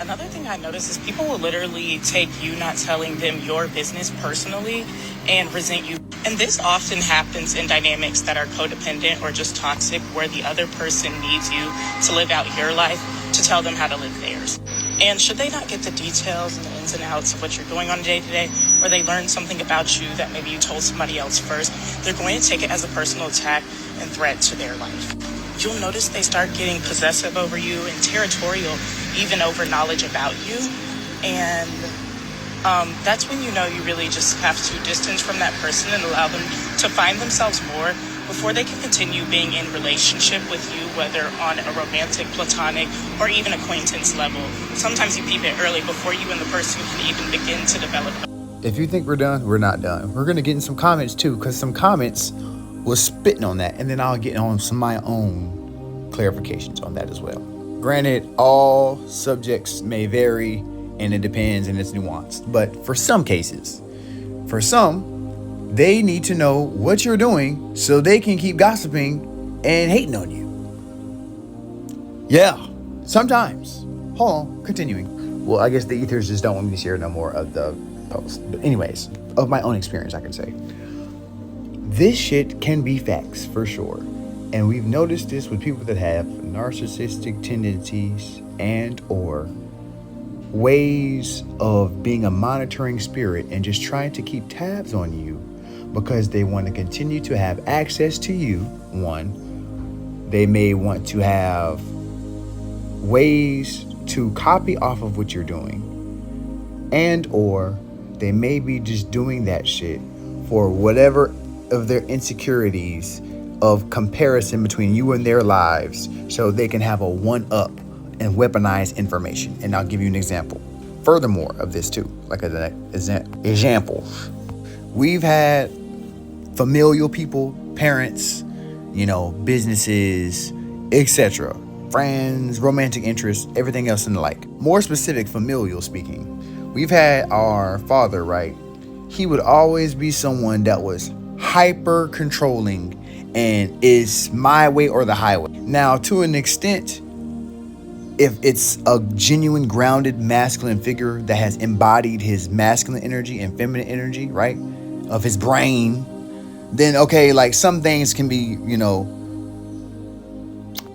Another thing I notice is people will literally take you not telling them your business personally and resent you. And this often happens in dynamics that are codependent or just toxic, where the other person needs you to live out your life to tell them how to live theirs. And should they not get the details and the ins and outs of what you're doing on a day-to-day, or they learn something about you that maybe you told somebody else first, they're going to take it as a personal attack and threat to their life. You'll notice they start getting possessive over you and territorial, even over knowledge about you. And that's when you know you really just have to distance from that person and allow them to find themselves more before they can continue being in relationship with you, whether on a romantic, platonic, or even acquaintance level. Sometimes you peep it early before you and the person can even begin to develop. If you think we're done, we're not done. We're going to get in some comments too, because some comments was spitting on that, and then I'll get on some of my own clarifications on that as well. Granted, all subjects may vary, and it depends, and it's nuanced. But for some cases, for some, they need to know what you're doing so they can keep gossiping and hating on you. Yeah, sometimes. Hold on, continuing. Well, I guess the ethers just don't want me to share no more of the post. But anyways, of my own experience, I can say this shit can be facts for sure. And we've noticed this with people that have narcissistic tendencies and or ways of being a monitoring spirit and just trying to keep tabs on you because they want to continue to have access to you. One, they may want to have ways to copy off of what you're doing, and or they may be just doing that shit for whatever of their insecurities of comparison between you and their lives, so they can have a one-up and weaponize information. And I'll give you an example furthermore of this too, like an example. We've had familial people, parents, businesses, etc., friends, romantic interests, everything else and the like. More specific, familial speaking, we've had our father, right? He would always be someone that was hyper controlling and is my way or the highway. Now, to an extent, if it's a genuine grounded masculine figure that has embodied his masculine energy and feminine energy, right, of his brain, then okay, like some things can be,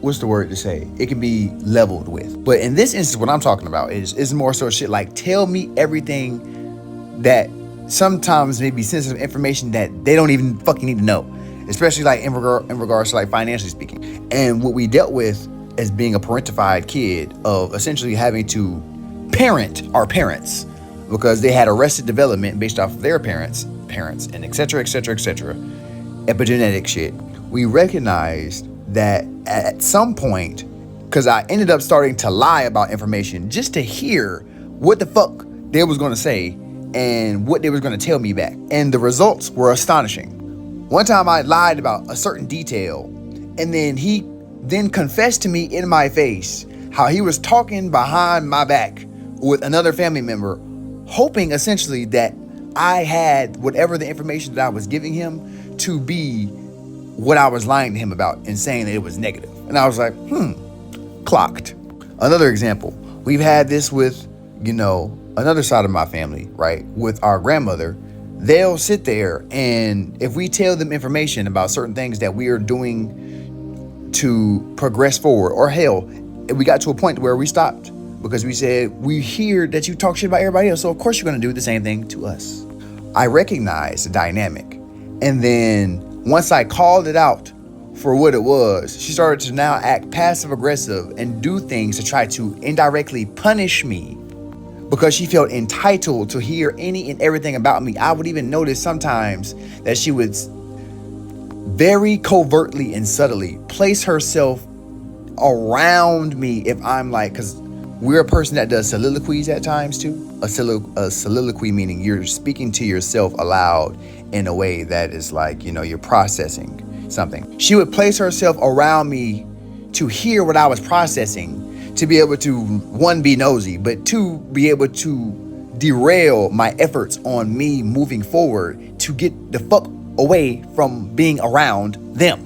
what's the word to say? It can be leveled with. But in this instance, what I'm talking about is more so shit like, tell me everything that sometimes may be sensitive information that they don't even fucking need to know, especially like in regards to like financially speaking. And what we dealt with as being a parentified kid of essentially having to parent our parents because they had arrested development based off of their parents, and et cetera, epigenetic shit. We recognized that at some point, because I ended up starting to lie about information just to hear what the fuck they was going to say and what they was going to tell me back. And the results were astonishing. One time I lied about a certain detail, and then he then confessed to me in my face how he was talking behind my back with another family member, hoping essentially that I had whatever the information that I was giving him to be what I was lying to him about and saying that it was negative. And I was like, clocked. Another example, we've had this with, another side of my family, right? With our grandmother. They'll sit there, and if we tell them information about certain things that we are doing to progress forward, or hell, we got to a point where we stopped because we said, we hear that you talk shit about everybody else, so of course you're going to do the same thing to us. I recognized the dynamic. And then once I called it out for what it was, she started to now act passive aggressive and do things to try to indirectly punish me because she felt entitled to hear any and everything about me. I would even notice sometimes that she would very covertly and subtly place herself around me if I'm like, because we're a person that does soliloquies at times too. A soliloquy meaning you're speaking to yourself aloud in a way that is like, you're processing something. She would place herself around me to hear what I was processing, to be able to, one, be nosy, but two, be able to derail my efforts on me moving forward to get the fuck away from being around them,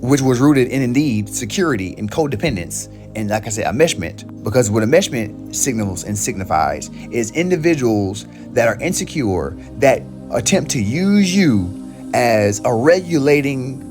which was rooted in indeed security and codependence and like I said, enmeshment. Because what enmeshment signals and signifies is individuals that are insecure that attempt to use you as a regulating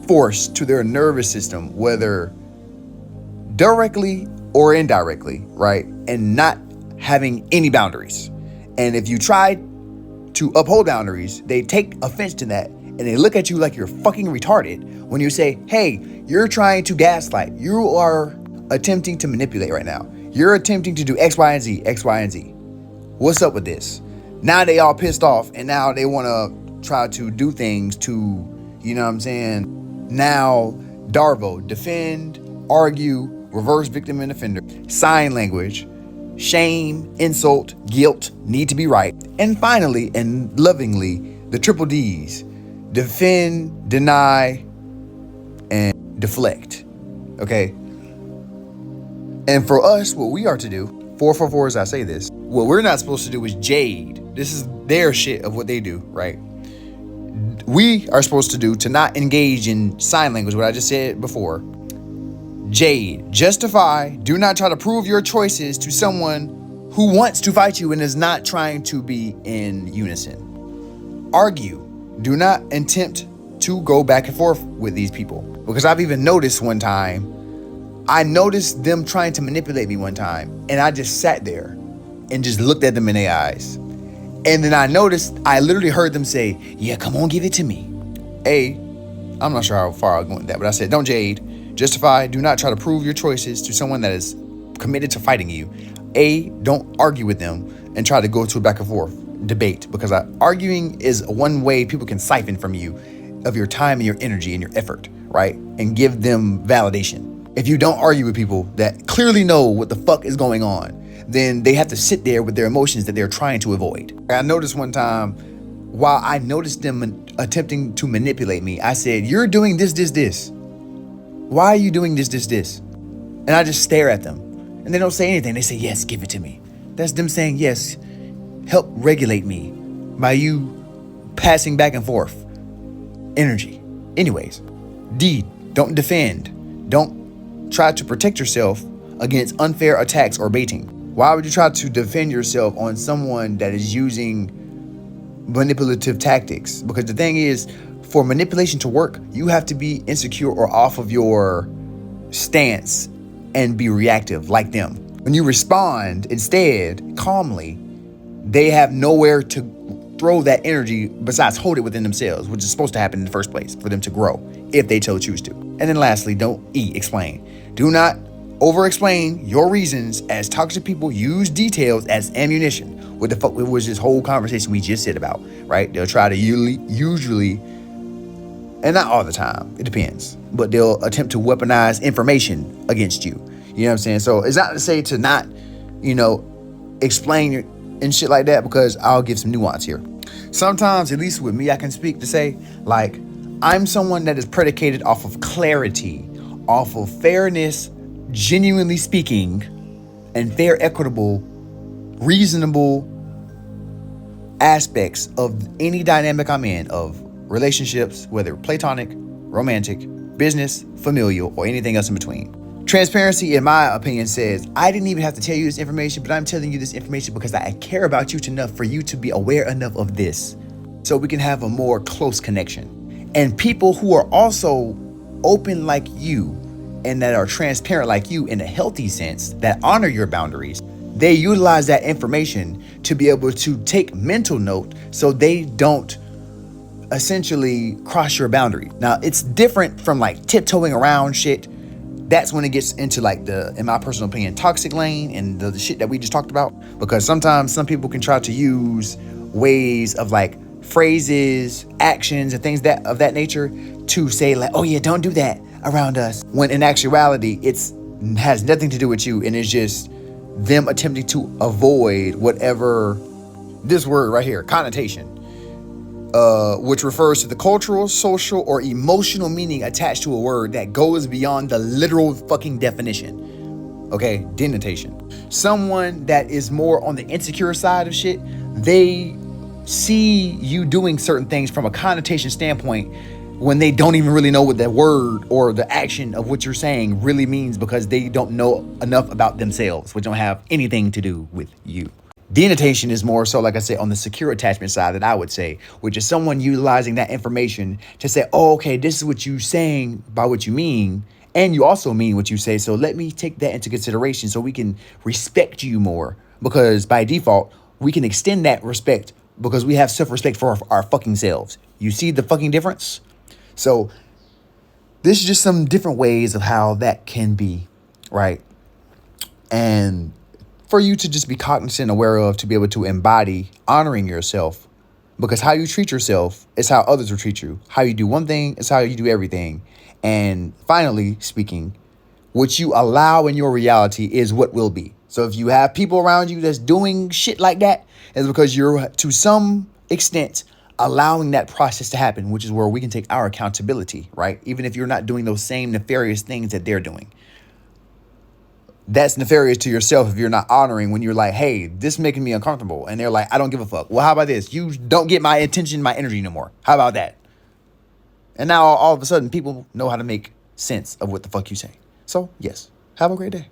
force to their nervous system, whether directly or indirectly, right? And not having any boundaries. And if you try to uphold boundaries, they take offense to that and they look at you like you're fucking retarded when you say, hey, you're trying to gaslight. You are attempting to manipulate right now. You're attempting to do X, Y, and Z, X, Y, and Z. What's up with this? Now they all pissed off and now they want to try to do things to, you know what I'm saying? Now, Darvo, defend, argue, reverse victim and offender, sign language, shame, insult, guilt, need to be right. And finally, and lovingly, the triple D's, defend, deny, and deflect. Okay? And for us, what we are to do, 444 as I say this, what we're not supposed to do is jade. This is their shit of what they do, right? We are supposed to do to not engage in sign language, what I just said before. Jade, justify, do not try to prove your choices to someone who wants to fight you and is not trying to be in unison. Argue, do not attempt to go back and forth with these people. Because I've even noticed one time, I noticed them trying to manipulate me one time, and I just sat there and just looked at them in their eyes. And then I noticed, I literally heard them say, yeah, come on, give it to me. I'm not sure how far I'll go with that, but I said, don't jade. Justify, do not try to prove your choices to someone that is committed to fighting you. Don't argue with them and try to go to a back and forth debate, because arguing is one way people can siphon from you of your time and your energy and your effort, right? And give them validation. If you don't argue with people that clearly know what the fuck is going on, then they have to sit there with their emotions that they're trying to avoid. I noticed one time, while I noticed them attempting to manipulate me, I said, you're doing this. Why are you doing this? And I just stare at them. And they don't say anything. They say, yes, give it to me. That's them saying, yes, help regulate me by you passing back and forth energy. Anyways, D, don't defend. Don't try to protect yourself against unfair attacks or baiting. Why would you try to defend yourself on someone that is using manipulative tactics? Because the thing is, for manipulation to work, you have to be insecure or off of your stance and be reactive like them. When you respond instead calmly, they have nowhere to throw that energy besides hold it within themselves, which is supposed to happen in the first place for them to grow if they so choose to. And then lastly, don't explain. Do not over-explain your reasons, as toxic people use details as ammunition. What the fuck was this whole conversation we just said about, right? They'll try to usually, and not all the time, it depends, but they'll attempt to weaponize information against you. You know what I'm saying? So it's not to say to not, explain and shit like that, because I'll give some nuance here. Sometimes, at least with me, I can speak to say, like, I'm someone that is predicated off of clarity, off of fairness, genuinely speaking, and fair, equitable, reasonable aspects of any dynamic I'm in, of relationships, whether platonic, romantic, business, familial, or anything else in between. Transparency, in my opinion, says, I didn't even have to tell you this information, but I'm telling you this information because I care about you enough for you to be aware enough of this, so we can have a more close connection. And people who are also open like you and that are transparent like you in a healthy sense, that honor your boundaries, they utilize that information to be able to take mental note so they don't essentially cross your boundary. Now, it's different from like tiptoeing around shit. That's when it gets into like the, in my personal opinion, toxic lane and the shit that we just talked about. Because sometimes some people can try to use ways of like phrases, actions, and things that of that nature to say like, oh yeah, don't do that around us. When in actuality, it's has nothing to do with you, and it's just them attempting to avoid whatever, this word right here, connotation, which refers to the cultural, social, or emotional meaning attached to a word that goes beyond the literal fucking definition. Okay, denotation. Someone that is more on the insecure side of shit, they see you doing certain things from a connotation standpoint when they don't even really know what that word or the action of what you're saying really means, because they don't know enough about themselves, which don't have anything to do with you. Denotation is more so, like I said, on the secure attachment side, that I would say, which is someone utilizing that information to say, oh, okay, this is what you're saying by what you mean, and you also mean what you say, so let me take that into consideration so we can respect you more, because by default, we can extend that respect because we have self-respect for our fucking selves. You see the fucking difference? So this is just some different ways of how that can be, right? And for you to just be cognizant and aware of, to be able to embody honoring yourself, because how you treat yourself is how others will treat you. How you do one thing is how you do everything. And finally speaking, what you allow in your reality is what will be. So if you have people around you that's doing shit like that, it's because you're, to some extent, allowing that process to happen, which is where we can take our accountability, right? Even if you're not doing those same nefarious things that they're doing. That's nefarious to yourself if you're not honoring when you're like, hey, this is making me uncomfortable. And they're like, I don't give a fuck. Well, how about this? You don't get my attention, my energy no more. How about that? And now all of a sudden people know how to make sense of what the fuck you say. So yes, have a great day.